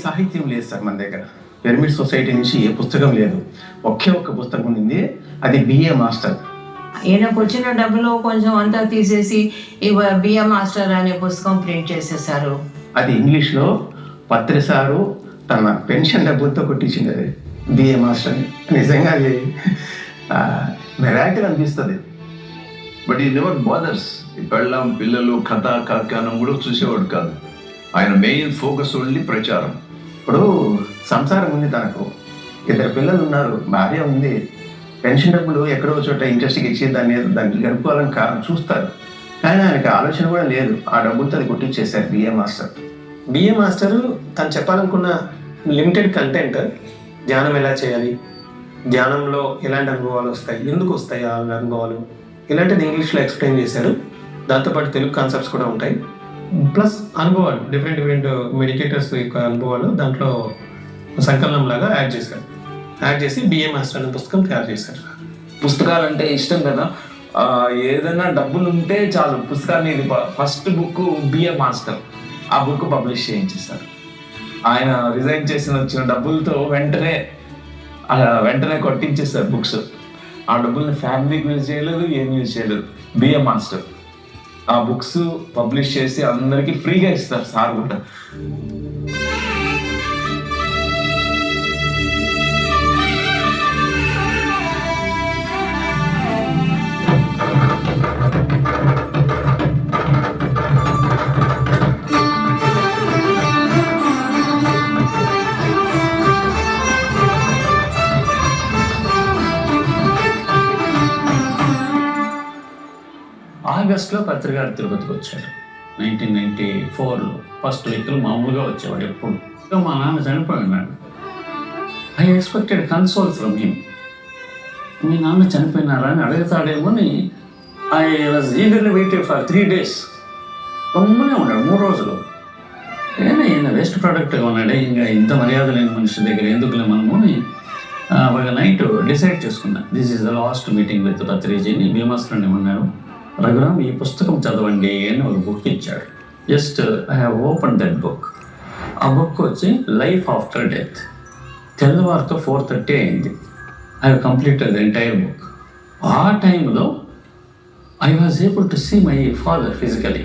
సాహిత్యం లేదు సార్ మన దగ్గర. పిరమిడ్ సొసైటీ నుంచి ఏ పుస్తకం లేదు. ఒకే ఒక్క పుస్తకం ఉంది, అది బిఏ మాస్టర్. ఈయనకు వచ్చిన డబ్బులో కొంచెం అంతా తీసేసి బిఏ మాస్టర్ అనే పుస్తకం ప్రింట్ చేసేసారు. అది ఇంగ్లీష్లో పత్రి సారు తన పెన్షన్ డబ్బులతో కొట్టించింది అది బిఏ మాస్టర్. నిజంగా అది మెరాకిల్ అనిపిస్తుంది. బట్ ఈ నెవర్ బాదర్స్. ఈ పెళ్ళాం పిల్లలు కథ కాకానం కూడా చూసేవాడు కాదు. ఆయన మెయిన్ ఫోకస్ ఓన్లీ ప్రచారం. ఇప్పుడు సంసారం ఉంది, తనకు 2 పిల్లలు ఉన్నారు, భార్య ఉంది. పెన్షన్ డబ్బులు ఎక్కడో చోట ఇంట్రెస్ట్కి ఇచ్చి దాన్ని గడుపుకోవాలని చూస్తారు, కానీ ఆయనకి ఆలోచన కూడా లేదు. ఆ డబ్బులతో అది కొట్టించేశారు బిఏ మాస్టర్. బిఏ మాస్టర్ తను చెప్పాలనుకున్న లిమిటెడ్ కంటెంట్, ధ్యానం ఎలా చేయాలి, ధ్యానంలో ఎలాంటి అనుభవాలు వస్తాయి, ఎందుకు వస్తాయి ఆ అనుభవాలు, ఇలాంటిది ఇంగ్లీష్లో ఎక్స్ప్లెయిన్ చేశారు. దాంతోపాటు తెలుగు కాన్సెప్ట్స్ కూడా ఉంటాయి. ప్లస్ అనుభవాలు, డిఫరెంట్ మెడిటేటర్స్ యొక్క అనుభవాలు దాంట్లో సంకలనం లాగా యాడ్ చేసి బిఏ మాస్టర్ అనే పుస్తకం తయారు చేశారు. పుస్తకాలు అంటే ఇష్టం కదా, ఏదైనా డబ్బులు ఉంటే చాలు పుస్తకాన్ని. ఇది ఫస్ట్ బుక్ బిఏ మాస్టర్, ఆ బుక్ పబ్లిష్ చేయించేశారు. ఆయన రిజైన్ చేసిన వచ్చిన డబ్బులతో వెంటనే కొట్టించేస్తారు బుక్స్. ఆ డబ్బుల్ని ఫ్యామిలీకి యూజ్ చేయలేదు, ఏం యూజ్ చేయలేదు. బిఏ మాస్టర్ ఆ బుక్స్ పబ్లిష్ చేసి అందరికీ ఫ్రీగా ఇస్తారు సార్ కూడా. ఆగస్టులో పత్రికారు తిరుపతికి వచ్చాడు 1994లో. ఫస్ట్ వీక్లో మామూలుగా వచ్చేవాడు ఎప్పుడు. మా నాన్న చనిపోయి ఉన్నాడు. I expected console from him. మీ నాన్న చనిపోయినారా అని అడుగుతాడేమో అని I was eagerly waited for 3 days. గమ్మునే ఉన్నాడు 3 రోజులు. ఈయన వేస్ట్ ప్రోడక్ట్గా ఉన్నాడే, ఇంకా ఇంత మర్యాద లేని మనిషి దగ్గర ఎందుకులే మనము అని ఒక నైట్ డిసైడ్ చేసుకున్నా. This is the last meeting with పత్రిజీని. భీమాస్త్రాన్ని ఉన్నారు, రఘురామ్ ఈ పుస్తకం చదవండి అని ఒక బుక్ ఇచ్చాడు. Just I have open that book. ఆ బుక్ వచ్చి లైఫ్ ఆఫ్టర్ డెత్. తెల్లవారితో 4:30 అయింది. I have completed the entire book. ఆ టైంలో I was able to see my father physically.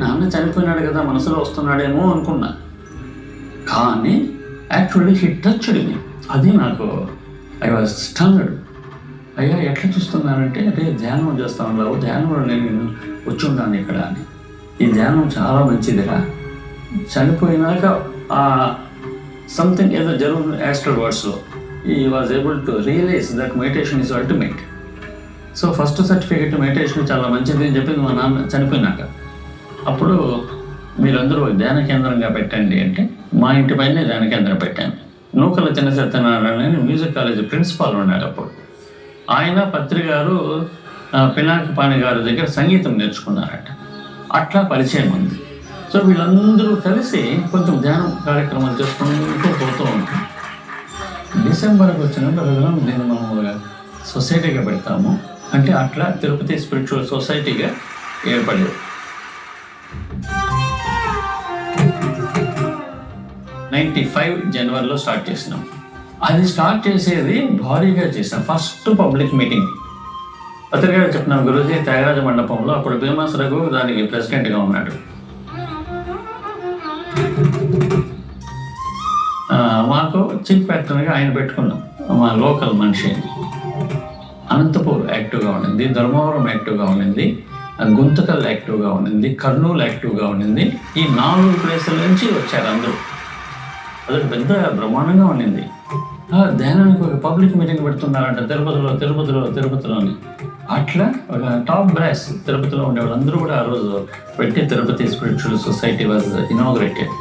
నాన్న చనిపోయినాడు కదా, మనసులో వస్తున్నాడేమో అనుకున్నా, కానీ యాక్చువల్లీ హీ టచ్డ్ మీ. అది నాకు ఐ వాజ్ స్టన్డ్. అయ్యా ఎట్లా చూస్తున్నానంటే, అదే ధ్యానం చేస్తా ఉన్నావు, ధ్యానంలో నేను వచ్చి ఉన్నాను ఇక్కడ అని. ఈ ధ్యానం చాలా మంచిదిరా, చనిపోయినాక సంథింగ్ ఏదో జరుగుతుంది యాస్ట్రల్ వర్డ్స్లో. He was able to realise that meditation is ultimate. So first certificate meditation చాలా మంచిది అని చెప్పింది మా నాన్న చనిపోయినాక. అప్పుడు మీరందరూ ధ్యాన కేంద్రంగా పెట్టండి అంటే మా ఇంటి పైన ధ్యాన కేంద్రం పెట్టాను. నూకల చిన్న సత్యనారాయణ మ్యూజిక్ కాలేజ్ ప్రిన్సిపాల్ ఉన్నాడు అప్పుడు. ఆయన పత్రికారు పినాకపాణి గారి దగ్గర సంగీతం నేర్చుకున్నారట. అట్లా పరిచయం ఉంది. సో వీళ్ళందరూ కలిసి కొంచెం ధ్యానం కార్యక్రమాలు చేసుకుంటూ పోతూ ఉంటాం. డిసెంబర్కి వచ్చినప్పుడు దీన్ని మనం సొసైటీగా పెడతాము అంటే అట్లా తిరుపతి స్పిరిచువల్ సొసైటీగా ఏర్పడేది. 95 జనవరిలో స్టార్ట్ చేసినాం. అది స్టార్ట్ చేసేది భారీగా చేసాం. ఫస్ట్ పబ్లిక్ మీటింగ్ పత్రికగా చెప్పినాం గురూజీ త్యాగరాజ మండపంలో. అప్పుడు భీమాస్ రఘు దానికి ప్రెసిడెంట్గా ఉన్నాడు. మాకు చీఫ్ యాక్టర్గా ఆయన పెట్టుకున్నాం. మా లోకల్ మనిషి. అనంతపూర్ యాక్టివ్గా ఉండింది, ధర్మవరం యాక్టివ్గా ఉండింది, గుంతకల్ యాక్టివ్గా ఉండింది, కర్నూలు యాక్టివ్గా ఉండింది. ఈ 4 ప్లేసుల నుంచి వచ్చారు అందరూ. అదొక పెద్ద బ్రహ్మాండంగా ఉండింది. ధ్యానానికి ఒక పబ్లిక్ మీటింగ్ పెడుతున్నారంట తిరుపతిలోని. అట్లా ఒక టాప్ బ్రాస్ తిరుపతిలో ఉండే వాళ్ళందరూ కూడా ఆ రోజు పెట్టి Tirupati spiritual society was inaugurated.